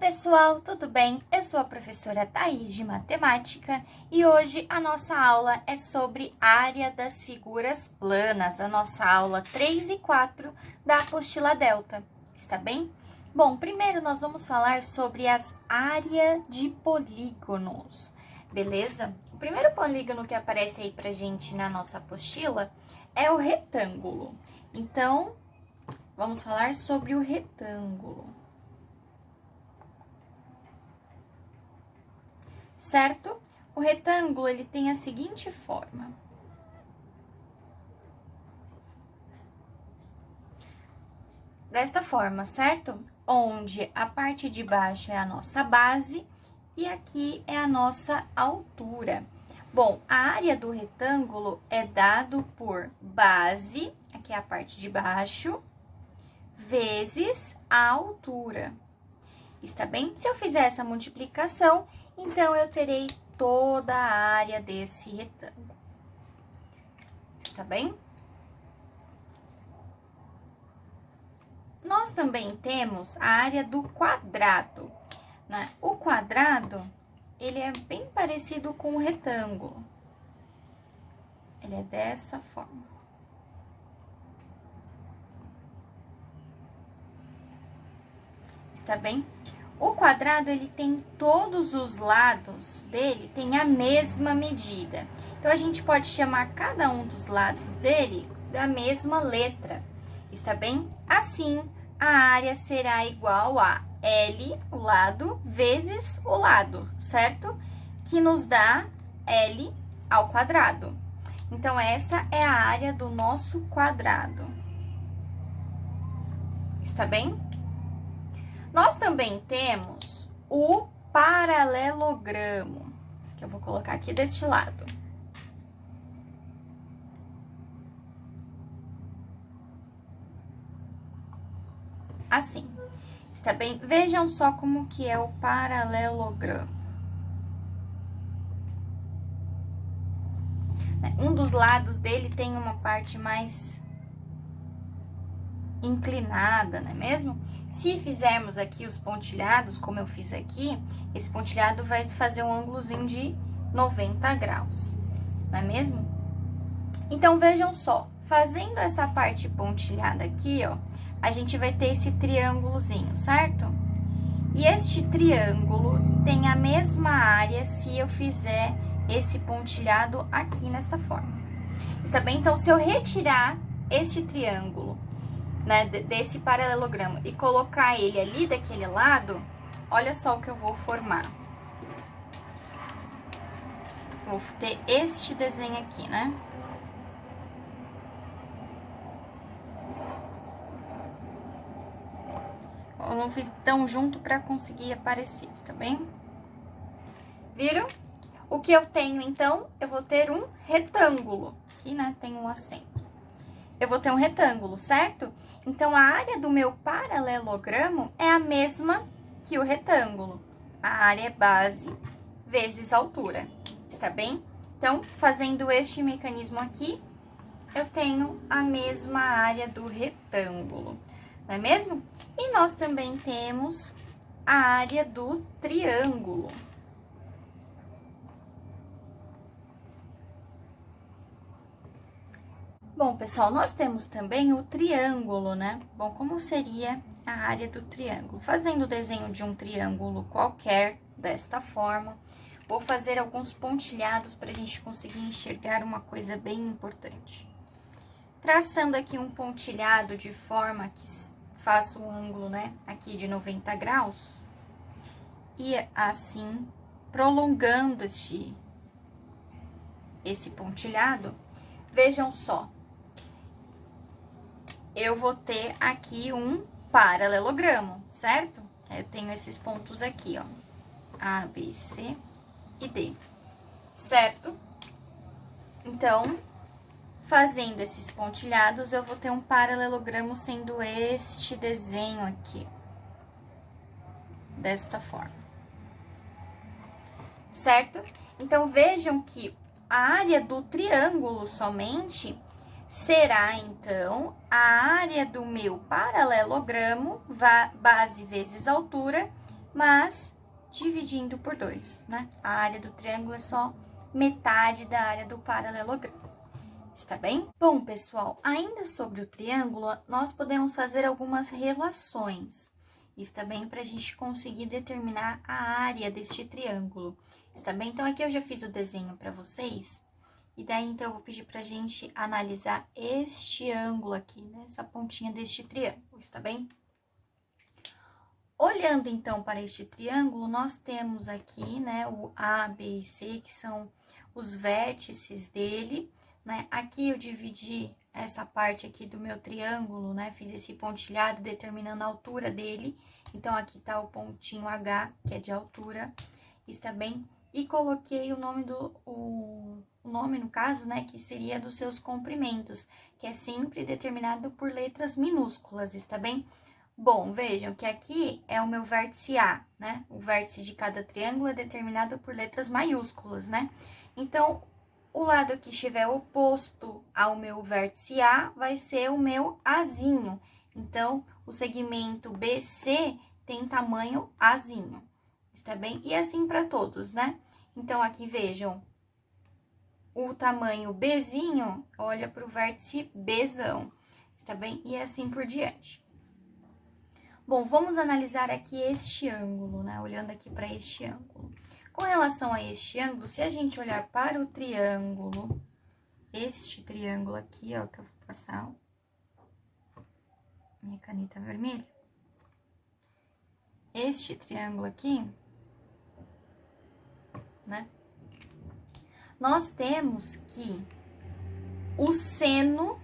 pessoal, tudo bem? Eu sou a professora Thaís de Matemática e hoje a nossa aula é sobre área das figuras planas, a nossa aula 3 e 4 da apostila Delta, está bem? Bom, primeiro nós vamos falar sobre as áreas de polígonos, beleza? O primeiro polígono que aparece aí pra gente na nossa apostila é o retângulo. Então, vamos falar sobre o retângulo. Certo? O retângulo, ele tem a seguinte forma. Desta forma, certo? Onde a parte de baixo é a nossa base e aqui é a nossa altura. Bom, a área do retângulo é dado por base, aqui é a parte de baixo, vezes a altura. Está bem? Se eu fizer essa multiplicação, então eu terei toda a área desse retângulo. Está bem? Nós também temos a área do quadrado, né? O quadrado, ele é bem parecido com o retângulo. Ele é dessa forma. Está bem? O quadrado, ele tem todos os lados dele, tem a mesma medida. Então, a gente pode chamar cada um dos lados dele da mesma letra, está bem? Assim, a área será igual a L, o lado, vezes o lado, certo? Que nos dá L ao quadrado. Então, essa é a área do nosso quadrado. Está bem? Nós também temos o paralelogramo, que eu vou colocar aqui deste lado. Assim, está bem? Vejam só como que é o paralelogramo. Um dos lados dele tem uma parte mais inclinada, não é mesmo? Se fizermos aqui os pontilhados, como eu fiz aqui, esse pontilhado vai fazer um ângulozinho de 90 graus, não é mesmo? Então, vejam só, fazendo essa parte pontilhada aqui, ó, a gente vai ter esse triângulozinho, certo? E este triângulo tem a mesma área se eu fizer esse pontilhado aqui nesta forma. Está bem? Então, se eu retirar este triângulo, né, desse paralelogramo e colocar ele ali daquele lado, olha só o que eu vou formar. Vou ter este desenho aqui, né? Eu não fiz tão junto para conseguir aparecer, tá bem? Viram? O que eu tenho, então, eu vou ter um retângulo. Aqui, né, tem um acento. Eu vou ter um retângulo, certo? Então, a área do meu paralelogramo é a mesma que o retângulo. A área é base vezes altura, está bem? Então, fazendo este mecanismo aqui, eu tenho a mesma área do retângulo, não é mesmo? E nós também temos a área do triângulo. Bom, pessoal, nós temos também o triângulo, né? Bom, como seria a área do triângulo? Fazendo o desenho de um triângulo qualquer, desta forma, vou fazer alguns pontilhados para a gente conseguir enxergar uma coisa bem importante. Traçando aqui um pontilhado de forma que faça um ângulo, né, aqui de 90 graus, e assim, prolongando esse pontilhado, vejam só. Eu vou ter aqui um paralelogramo, certo? Eu tenho esses pontos aqui, ó, A, B, C e D, certo? Então, fazendo esses pontilhados, eu vou ter um paralelogramo sendo este desenho aqui, desta forma, certo? Então, vejam que a área do triângulo somente será, então, a área do meu paralelogramo, base vezes altura, mas dividindo por 2, né? A área do triângulo é só metade da área do paralelogramo. Está bem? Bom, pessoal, ainda sobre o triângulo, nós podemos fazer algumas relações. Está bem? Para a gente conseguir determinar a área deste triângulo. Está bem? Então, aqui eu já fiz o desenho para vocês. E daí, então, eu vou pedir para a gente analisar este ângulo aqui, né? Essa pontinha deste triângulo, está bem? Olhando, então, para este triângulo, nós temos aqui, né, o A, B e C, que são os vértices dele, né? Aqui eu dividi essa parte aqui do meu triângulo, né? Fiz esse pontilhado determinando a altura dele. Então, aqui tá o pontinho H, que é de altura, está bem? E coloquei o nome o nome, no caso, né, que seria dos seus comprimentos, que é sempre determinado por letras minúsculas, está bem? Bom, vejam que aqui é o meu vértice A, né? O vértice de cada triângulo é determinado por letras maiúsculas, né? Então, o lado que estiver oposto ao meu vértice A vai ser o meu Azinho. Então, o segmento BC tem tamanho Azinho, está bem? E assim para todos, né? Então, aqui vejam, o tamanho Bzinho olha para o vértice Bzão, está bem? E assim por diante. Bom, vamos analisar aqui este ângulo, né? Olhando aqui para este ângulo. Com relação a este ângulo, se a gente olhar para o triângulo, este triângulo aqui, ó, que eu vou passar minha caneta vermelha. Este triângulo aqui, né? Nós temos que o seno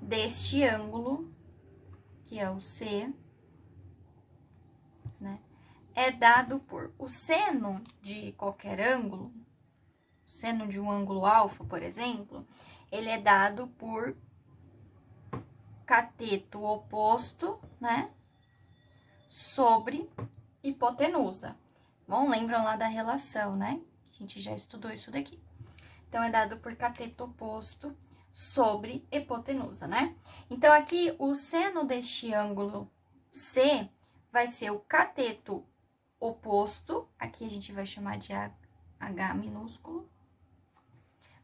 deste ângulo, que é o C, né, é dado por o seno de qualquer ângulo, o seno de um ângulo alfa, por exemplo, ele é dado por cateto oposto, né, sobre hipotenusa. Bom, lembram lá da relação, né? A gente já estudou isso daqui. Então, é dado por cateto oposto sobre hipotenusa, né? Então, aqui, o seno deste ângulo C vai ser o cateto oposto, aqui a gente vai chamar de H minúsculo,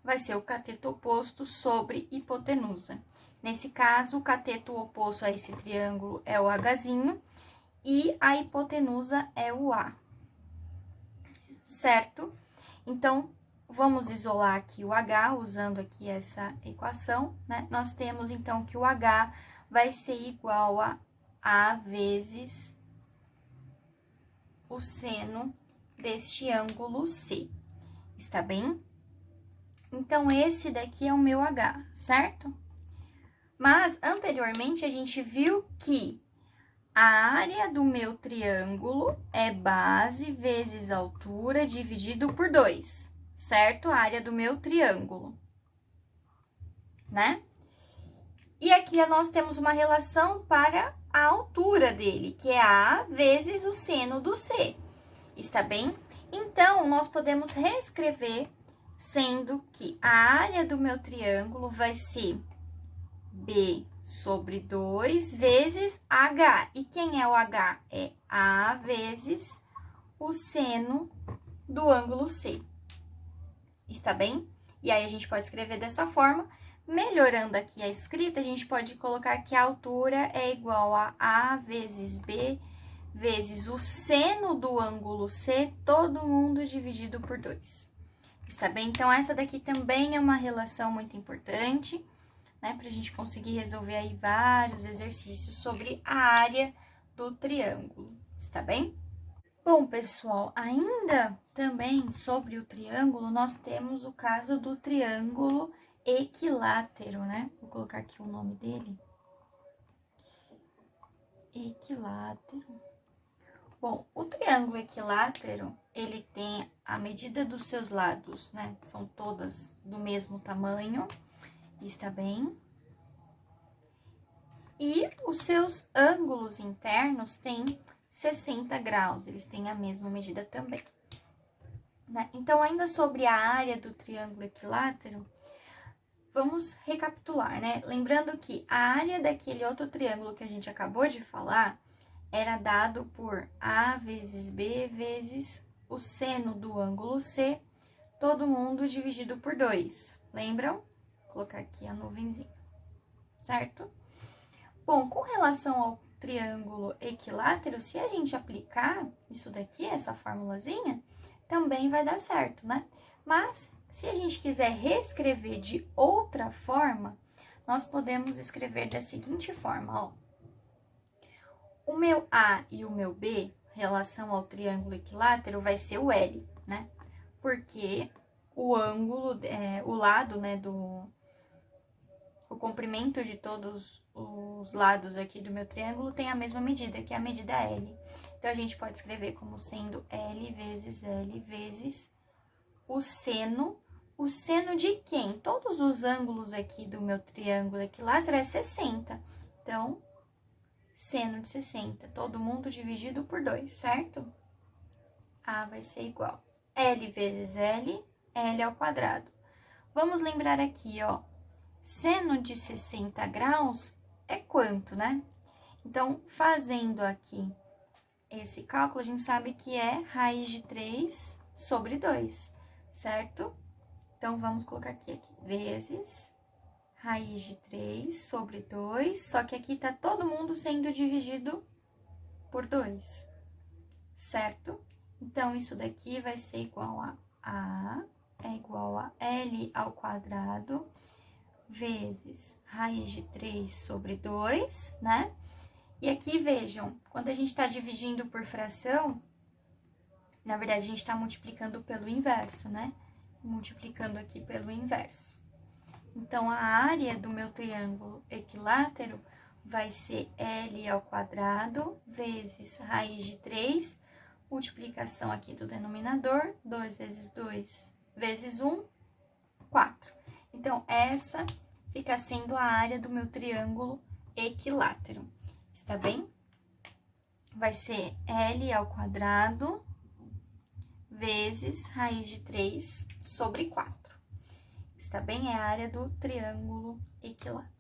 vai ser o cateto oposto sobre hipotenusa. Nesse caso, o cateto oposto a esse triângulo é o Hzinho e a hipotenusa é o A, certo? Então, vamos isolar aqui o H, usando aqui essa equação, né? Nós temos, então, que o H vai ser igual a A vezes o seno deste ângulo C, está bem? Então, esse daqui é o meu H, certo? Mas, anteriormente, a gente viu que a área do meu triângulo é base vezes altura dividido por 2, certo? A área do meu triângulo, né? E aqui nós temos uma relação para a altura dele, que é A vezes o seno do C, está bem? Então, nós podemos reescrever, sendo que a área do meu triângulo vai ser B sobre 2 vezes H. E quem é o H? É A vezes o seno do ângulo C. Está bem? E aí, a gente pode escrever dessa forma. Melhorando aqui a escrita, a gente pode colocar que a altura é igual a A vezes B vezes o seno do ângulo C, todo mundo dividido por 2. Está bem? Então, essa daqui também é uma relação muito importante, né? Para a gente conseguir resolver aí vários exercícios sobre a área do triângulo. Está bem? Bom, pessoal, ainda também sobre o triângulo, nós temos o caso do triângulo equilátero, né? Vou colocar aqui o nome dele. Equilátero. Bom, o triângulo equilátero, ele tem a medida dos seus lados, né? São todas do mesmo tamanho, está bem? E os seus ângulos internos têm 60 graus, eles têm a mesma medida também, né? Então, ainda sobre a área do triângulo equilátero, vamos recapitular, né? Lembrando que a área daquele outro triângulo que a gente acabou de falar era dado por A vezes B vezes o seno do ângulo C, todo mundo dividido por 2. Lembram? Vou colocar aqui a nuvenzinha, certo? Bom, com relação ao triângulo equilátero, se a gente aplicar isso daqui, essa formulazinha, também vai dar certo, né? Mas, se a gente quiser reescrever de outra forma, nós podemos escrever da seguinte forma, ó. O meu A e o meu B, em relação ao triângulo equilátero, vai ser o L, né? Porque o ângulo, o lado, né, o comprimento de todos os lados aqui do meu triângulo tem a mesma medida, que é a medida L. Então, a gente pode escrever como sendo L vezes o seno. O seno de quem? Todos os ângulos aqui do meu triângulo equilátero é 60. Então, seno de 60, todo mundo dividido por 2, certo? A vai ser igual L vezes L, L ao quadrado. Vamos lembrar aqui, ó, seno de 60 graus é quanto, né? Então, fazendo aqui esse cálculo, a gente sabe que é raiz de 3 sobre 2, certo? Então, vamos colocar aqui, vezes raiz de 3 sobre 2, só que aqui tá todo mundo sendo dividido por 2, certo? Então, isso daqui vai ser igual a é igual a L ao quadrado vezes raiz de 3 sobre 2, né? E aqui, vejam, quando a gente tá dividindo por fração, na verdade, a gente tá multiplicando pelo inverso, né? Multiplicando aqui pelo inverso. Então, a área do meu triângulo equilátero vai ser L ao quadrado vezes raiz de 3, multiplicação aqui do denominador, 2 vezes 2 vezes 1, 4. Então, essa fica sendo a área do meu triângulo equilátero, está bem? Vai ser L ao quadrado vezes raiz de 3 sobre 4. Está bem? É a área do triângulo equilátero.